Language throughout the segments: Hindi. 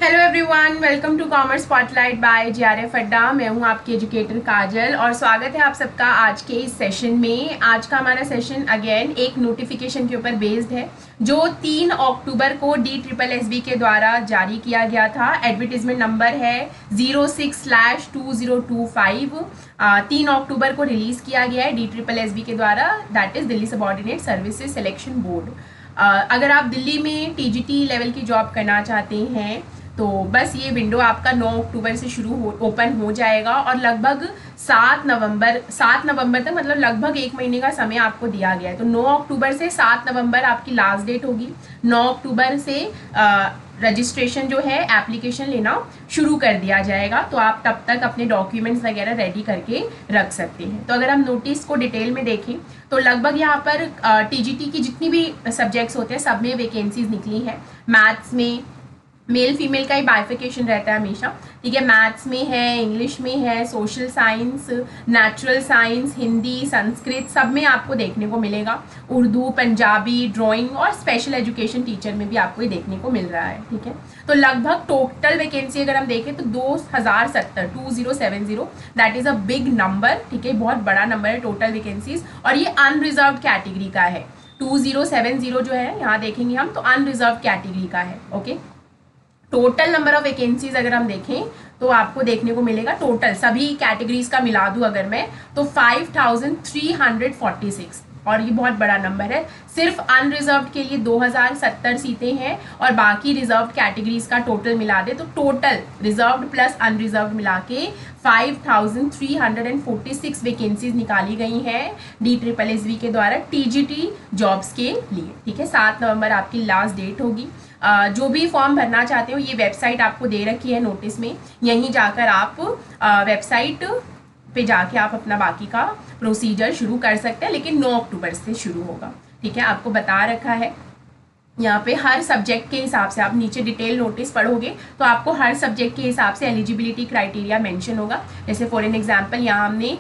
Hello everyone, welcome to commerce spotlight by JRF Adda. मैं हूं आपकी एजुकेटर काजल और स्वागत है आप सबका आज के इस सेशन में। आज का हमारा सेशन अगेन एक नोटिफिकेशन के ऊपर बेस्ड है जो 3 अक्टूबर को DSSB के द्वारा जारी किया गया था। एडवर्टीजमेंट नंबर है 06/2025। 3 अक्टूबर को रिलीज़ किया गया है DSSB के द्वारा, that is Delhi subordinate services selection board. अगर आप दिल्ली में TGT लेवल की जॉब करना चाहते हैं तो बस ये विंडो आपका 9 अक्टूबर से ओपन हो जाएगा और लगभग 7 नवंबर तक, मतलब लगभग 1 महीने का समय आपको दिया गया है। तो 9 अक्टूबर से 7 नवंबर आपकी लास्ट डेट होगी। 9 अक्टूबर से रजिस्ट्रेशन जो है एप्लीकेशन लेना शुरू कर दिया जाएगा, तो आप तब तक अपने डॉक्यूमेंट्स वगैरह रेडी करके रख सकते हैं। तो अगर हम नोटिस को डिटेल में देखें तो लगभग यहाँ पर TGT की जितनी भी सब्जेक्ट्स होते हैं सब में वैकेंसीज निकली हैं। मैथ्स में मेल फीमेल का ही बाइफिकेशन रहता है हमेशा, ठीक है। मैथ्स में है, इंग्लिश में है, social science, natural science, Hindi, Sanskrit सब में आपको देखने को मिलेगा। उर्दू, पंजाबी, ड्राइंग और स्पेशल एजुकेशन टीचर में भी आपको ये देखने को मिल रहा है, ठीक है। तो लगभग टोटल वैकेंसी अगर हम देखें तो 2070 that is a big number, ठीक है। बहुत बड़ा नंबर है टोटल वैकेंसीज और ये अनरिजर्व कैटेगरी का है। 2070 जो है यहाँ देखेंगे हम तो अनरिजर्व कैटेगरी का है, okay. Total number of vacancies अगर हम देखें तो आपको देखने को मिलेगा, टोटल सभी कैटेगरीज का मिला दूं अगर मैं तो 5346, और ये बहुत बड़ा नंबर है। सिर्फ अनरिजर्व के लिए 2070 सीटें हैं और बाकी रिजर्व कैटेगरीज का टोटल मिला दे तो टोटल रिजर्व्ड प्लस अनरिजर्व्ड मिला के 5346 वैकेंसीज निकाली गई हैं DSSB के द्वारा TGT जॉब्स के लिए, ठीक है। 7 नवंबर आपकी लास्ट डेट होगी। जो भी फॉर्म भरना चाहते हो ये वेबसाइट आपको दे रखी है नोटिस में, यहीं जाकर आप वेबसाइट पे जाके आप अपना बाकी का प्रोसीजर शुरू कर सकते हैं, लेकिन 9 अक्टूबर से शुरू होगा, ठीक है। आपको बता रखा है यहाँ पे हर सब्जेक्ट के हिसाब से, आप नीचे डिटेल नोटिस पढ़ोगे तो आपको हर सब्जेक्ट के हिसाब से एलिजिबिलिटी क्राइटेरिया मेंशन होगा। जैसे फॉर एन एग्जांपल यहाँ हमने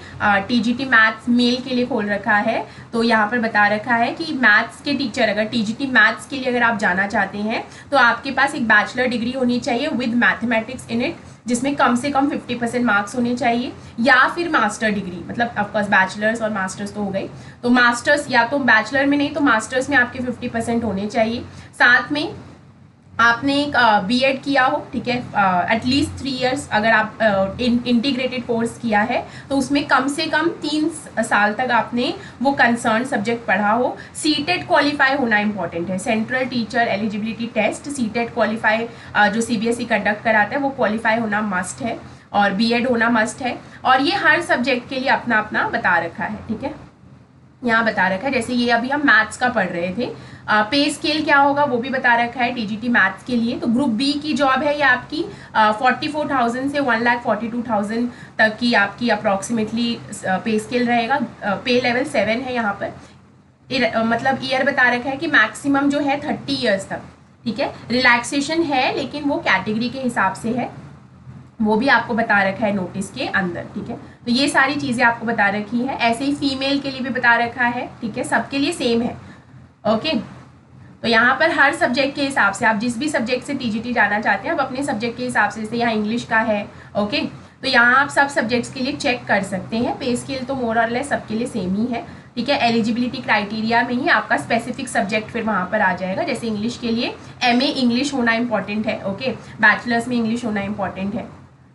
TGT मैथ्स मेल के लिए खोल रखा है, तो यहाँ पर बता रखा है कि मैथ्स के टीचर अगर TGT मैथ्स के लिए अगर आप जाना चाहते हैं तो आपके पास एक बैचलर डिग्री होनी चाहिए विद मैथमेटिक्स इन इट, जिसमें कम से कम 50% मार्क्स होने चाहिए, या फिर मास्टर डिग्री, मतलब ऑफकोर्स बैचलर्स और मास्टर्स तो हो गई, तो मास्टर्स या तो बैचलर में नहीं तो मास्टर्स में आपके 50% होने चाहिए। साथ में आपने एक B.Ed किया हो, ठीक है, एटलीस्ट 3 इयर्स अगर आप इंटीग्रेटेड कोर्स किया है तो उसमें कम से कम 3 साल तक आपने वो कंसर्न सब्जेक्ट पढ़ा हो। CTET क्वालिफाई होना इंपॉर्टेंट है, central teacher eligibility test CTET qualify जो CBSE कंडक्ट कराता है वो क्वालिफाई होना मस्ट है, और B.Ed होना मस्ट है। और ये हर सब्जेक्ट के लिए अपना अपना बता रखा है, ठीक है, यहाँ बता रखा है। जैसे ये अभी हम मैथ्स का पढ़ रहे थे, पे स्केल क्या होगा वो भी बता रखा है TGT मैथ्स के लिए। तो ग्रुप B की जॉब है ये आपकी 44,000 से 1,42,000 तक की आपकी अप्रॉक्सीमेटली पे स्केल रहेगा। पे लेवल 7 है यहाँ पर, मतलब ईयर बता रखा है कि मैक्सिमम जो है 30 ईयर्स तक, ठीक है। रिलैक्सेशन है लेकिन वो कैटेगरी के हिसाब से है, वो भी आपको बता रखा है नोटिस के अंदर, ठीक है। तो ये सारी चीज़ें आपको बता रखी है। ऐसे ही फीमेल के लिए भी बता रखा है, ठीक है, सबके लिए सेम है, ओके। तो यहाँ पर हर सब्जेक्ट के हिसाब से आप जिस भी सब्जेक्ट से TGT जाना चाहते हैं आप अपने सब्जेक्ट के हिसाब से, जैसे यहाँ इंग्लिश का है, ओके, तो यहाँ आप सब सब्जेक्ट्स के लिए चेक कर सकते हैं। पे स्केल तो मोर और लेस सबके लिए सेम ही है, ठीक है। एलिजिबिलिटी क्राइटेरिया में ही आपका स्पेसिफिक सब्जेक्ट फिर वहाँ पर आ जाएगा। जैसे इंग्लिश के लिए MA इंग्लिश होना इंपॉर्टेंट है, ओके, बैचलर्स में इंग्लिश होना इंपॉर्टेंट है,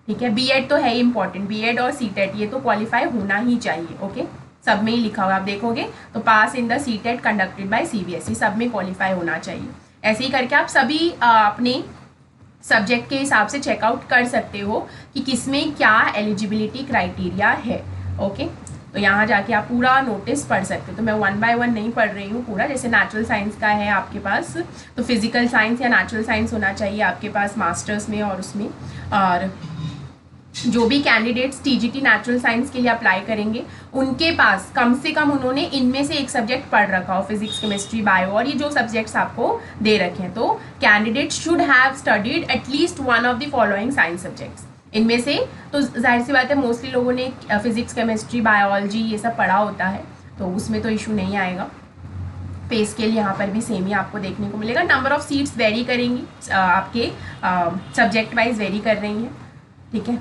ठीक है। B.Ed तो है ही इंपॉर्टेंट, B.Ed और CTET ये तो क्वालिफाई होना ही चाहिए, ओके। सब में ही लिखा हुआ आप देखोगे तो pass in the CTET conducted by CBSE, सब में क्वालिफाई होना चाहिए। ऐसे ही करके आप सभी अपने सब्जेक्ट के हिसाब से चेकआउट कर सकते हो कि किसमें क्या एलिजिबिलिटी क्राइटेरिया है, ओके। तो यहाँ जाके आप पूरा नोटिस पढ़ सकते हो। तो मैं 1 बाय 1 नहीं पढ़ रही हूँ पूरा। जैसे नेचुरल साइंस का है आपके पास तो फिजिकल साइंस या नेचुरल साइंस होना चाहिए आपके पास मास्टर्स में और उसमें। और जो भी कैंडिडेट्स TGT नेचुरल साइंस के लिए अप्लाई करेंगे उनके पास कम से कम उन्होंने इनमें से एक सब्जेक्ट पढ़ रखा हो, फिजिक्स, केमिस्ट्री, बायो, और ये जो सब्जेक्ट्स आपको दे रखे हैं। तो candidate should have studied at least one of the following science subjects, इनमें से। तो जाहिर सी बात है मोस्टली लोगों ने फिजिक्स, केमिस्ट्री, बायोलॉजी ये सब पढ़ा होता है तो उसमें तो इशू नहीं आएगा। पे स्केल यहाँ पर भी सेम ही आपको देखने को मिलेगा। नंबर ऑफ सीट्स वेरी करेंगी, आपके सब्जेक्ट वाइज वेरी कर रही हैं, ठीक है।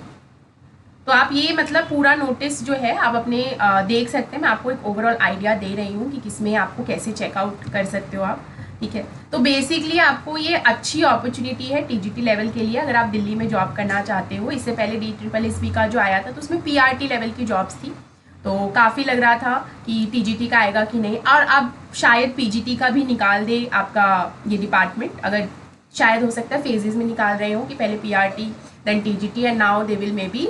तो आप ये मतलब पूरा नोटिस जो है आप अपने देख सकते हैं। मैं आपको एक ओवरऑल आइडिया दे रही हूँ कि किसमें आपको कैसे चेकआउट कर सकते हो आप, ठीक है। तो बेसिकली आपको ये अच्छी अपॉर्चुनिटी है टीजीटी लेवल के लिए, अगर आप दिल्ली में जॉब करना चाहते हो। इससे पहले DSSB का जो आया था तो उसमें PRT लेवल की जॉब्स थी, तो काफ़ी लग रहा था कि टीजीटी का आएगा कि नहीं, और अब शायद PGT का भी निकाल दे आपका ये डिपार्टमेंट। अगर शायद हो सकता है फेजेस में निकाल रहे हो कि पहले PRT then TGT and now they will may be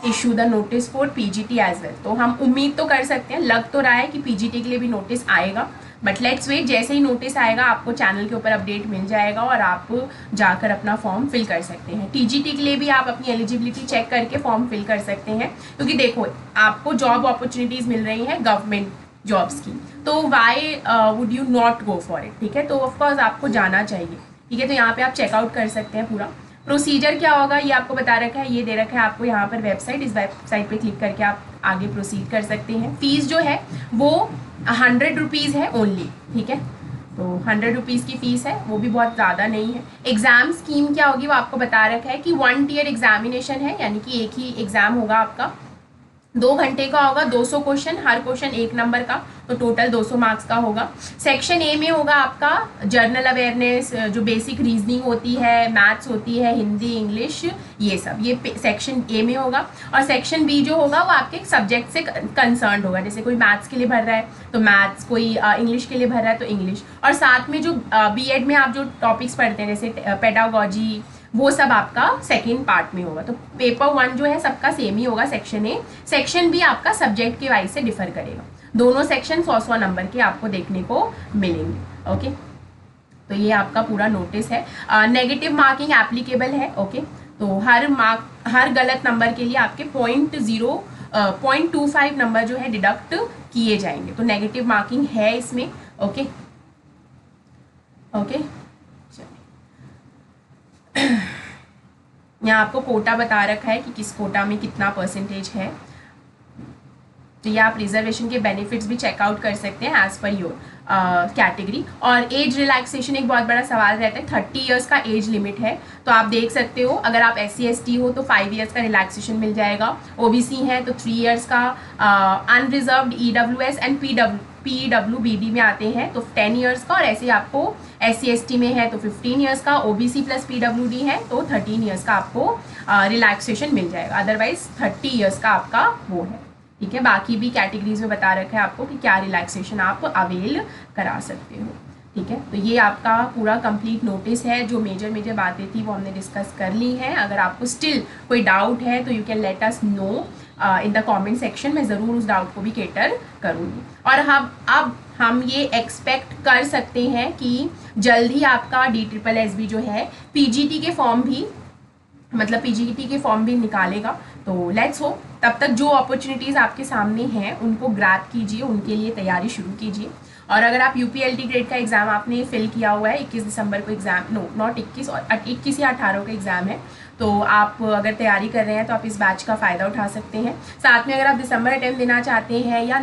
issue the notice for PGT as well. तो हम उम्मीद तो कर सकते हैं, लग तो रहा है कि PGT के लिए भी नोटिस आएगा, बट लेट्स वेट। जैसे ही नोटिस आएगा आपको चैनल के ऊपर अपडेट मिल जाएगा और आप जाकर अपना फॉर्म फिल कर सकते हैं। TGT के लिए भी आप अपनी एलिजिबिलिटी चेक करके फॉर्म फिल कर सकते हैं, क्योंकि देखो आपको जॉब अपॉर्चुनिटीज़ मिल रही हैं गवर्नमेंट जॉब्स की, तो why would you not go for it, ठीक है। तो ऑफकोर्स आपको जाना चाहिए, ठीक है। तो यहाँ पे आप चेकआउट कर सकते हैं पूरा प्रोसीजर क्या होगा, ये आपको बता रखा है, ये दे रखा है आपको यहाँ पर वेबसाइट। इस वेबसाइट पे क्लिक करके आप आगे प्रोसीड कर सकते हैं। फीस जो है वो 100 रुपीज़ है ओनली, ठीक है। तो 100 रुपीज़ की फ़ीस है, वो भी बहुत ज़्यादा नहीं है। एग्ज़ाम स्कीम क्या होगी वो आपको बता रखा है कि 1 ईयर एग्जामिनेशन है, यानी कि एक ही एग्ज़ाम होगा आपका, 2 घंटे का होगा, 200 क्वेश्चन, हर क्वेश्चन 1 नंबर का, तो टोटल 200 मार्क्स का होगा। सेक्शन ए में होगा आपका जर्नल अवेयरनेस, जो बेसिक रीजनिंग होती है, मैथ्स होती है, हिंदी, इंग्लिश, ये सब ये सेक्शन ए में होगा। और सेक्शन बी जो होगा वो आपके सब्जेक्ट से कंसर्न होगा, जैसे कोई मैथ्स के लिए भर रहा है तो मैथ्स, कोई इंग्लिश के लिए भर रहा है तो इंग्लिश, और साथ में जो बीएड में आप जो टॉपिक्स पढ़ते हैं जैसे पेडागोजी, वो सब आपका सेकेंड पार्ट में होगा। तो पेपर 1 जो है सबका सेम ही होगा सेक्शन ए। सेक्शन बी आपका सब्जेक्ट के वाइज से डिफर करेगा। दोनों सेक्शन 100-100 नंबर के आपको देखने को मिलेंगे, ओके। तो ये आपका पूरा नोटिस है। नेगेटिव मार्किंग एप्लीकेबल है, ओके। तो हर गलत नंबर के लिए आपके 0.25 नंबर जो है डिडक्ट किए जाएंगे, तो नेगेटिव मार्किंग है इसमें, ओके ओके। यहाँ आपको कोटा बता रखा है कि किस कोटा में कितना परसेंटेज है। तो ये आप रिजर्वेशन के बेनिफिट्स भी चेकआउट कर सकते हैं एज पर योर कैटेगरी। और एज रिलैक्सेशन एक बहुत बड़ा सवाल रहता है, 30 इयर्स का एज लिमिट है, तो आप देख सकते हो अगर आप SC/ST हो तो 5 इयर्स का रिलैक्सेशन मिल जाएगा, OBC है तो 3 इयर्स का, अनरिजर्व्ड EWS एंड PWBD में आते हैं तो 10 इयर्स का, और ऐसे आपको SC/ST में है तो 15 इयर्स का, OBC प्लस PWD है तो 13 इयर्स का आपको रिलैक्सेशन मिल जाएगा, अदरवाइज 30 इयर्स का आपका वो है, ठीक है। बाकी भी कैटेगरीज में बता रखा है आपको कि क्या रिलैक्सेशन आप अवेल करा सकते हो, ठीक है। तो ये आपका पूरा कंप्लीट नोटिस है। जो मेजर बातें थी वो हमने डिस्कस कर ली हैं। अगर आपको स्टिल कोई डाउट है तो you can let us know in the comment section. मैं ज़रूर उस डाउट को भी कैटर करूँगी। और हम ये एक्सपेक्ट कर सकते हैं कि जल्द ही आपका DSSB जो है PGT के फॉर्म भी, मतलब PGT के फॉर्म भी निकालेगा। तो लेट्स होप तब तक जो अपॉर्चुनिटीज़ आपके सामने हैं उनको ग्रैब कीजिए, उनके लिए तैयारी शुरू कीजिए। और अगर आप UPLT ग्रेड का एग्ज़ाम आपने फिल किया हुआ है, 21 दिसंबर को एग्ज़ाम, नॉट 21 और 21 या 18 का एग्ज़ाम है, तो आप अगर तैयारी कर रहे हैं तो आप इस बैच का फ़ायदा उठा सकते हैं। साथ में अगर आप दिसंबर अटैम्प्ट देना चाहते हैं या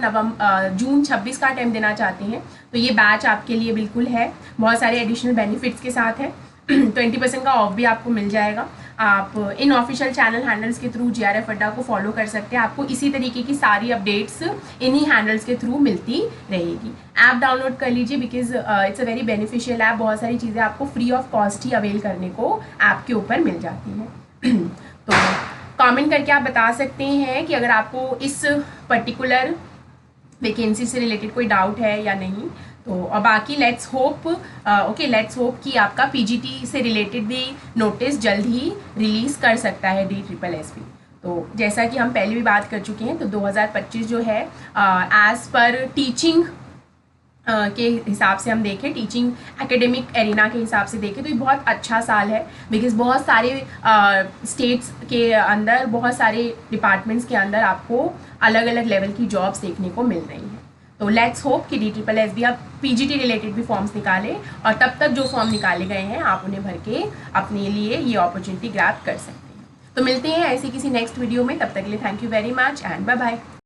जून 26 का अटैम्प्ट देना चाहते हैं तो ये बैच आपके लिए बिल्कुल है, बहुत सारे एडिशनल बेनिफिट्स के साथ है। 20% का ऑफ भी आपको मिल जाएगा। आप इन ऑफिशियल चैनल हैंडल्स के थ्रू GRF अड्डा को फॉलो कर सकते हैं। आपको इसी तरीके की सारी अपडेट्स इन्हीं हैंडल्स के थ्रू मिलती रहेगी। ऐप डाउनलोड कर लीजिए because it's a very beneficial app. बहुत सारी चीज़ें आपको free of cost he avail करने को ऐप के ऊपर मिल जाती हैं। तो कमेंट करके आप बता सकते हैं कि अगर आपको इस पर्टिकुलर वैकेंसी से रिलेटेड कोई डाउट है या नहीं। तो और बाकी लेट्स होप कि आपका PGT से रिलेटेड भी नोटिस जल्द ही रिलीज़ कर सकता है DSSB। तो जैसा कि हम पहले भी बात कर चुके हैं, तो 2025 जो है एज़ पर टीचिंग के हिसाब से हम देखें, टीचिंग एकेडमिक एरिना के हिसाब से देखें तो ये बहुत अच्छा साल है। बिकॉज बहुत सारे स्टेट्स के अंदर, बहुत सारे डिपार्टमेंट्स के अंदर आपको अलग अलग लेवल की जॉब्स देखने को मिल रही हैं। तो लेट्स होप कि DSSB आप PGT रिलेटेड भी फॉर्म्स निकालें, और तब तक जो फॉर्म निकाले गए हैं आप उन्हें भर के अपने लिए ये अपॉर्चुनिटी ग्रैब कर सकते हैं। तो मिलते हैं ऐसे किसी नेक्स्ट वीडियो में, तब तक के लिए thank you very much and bye bye.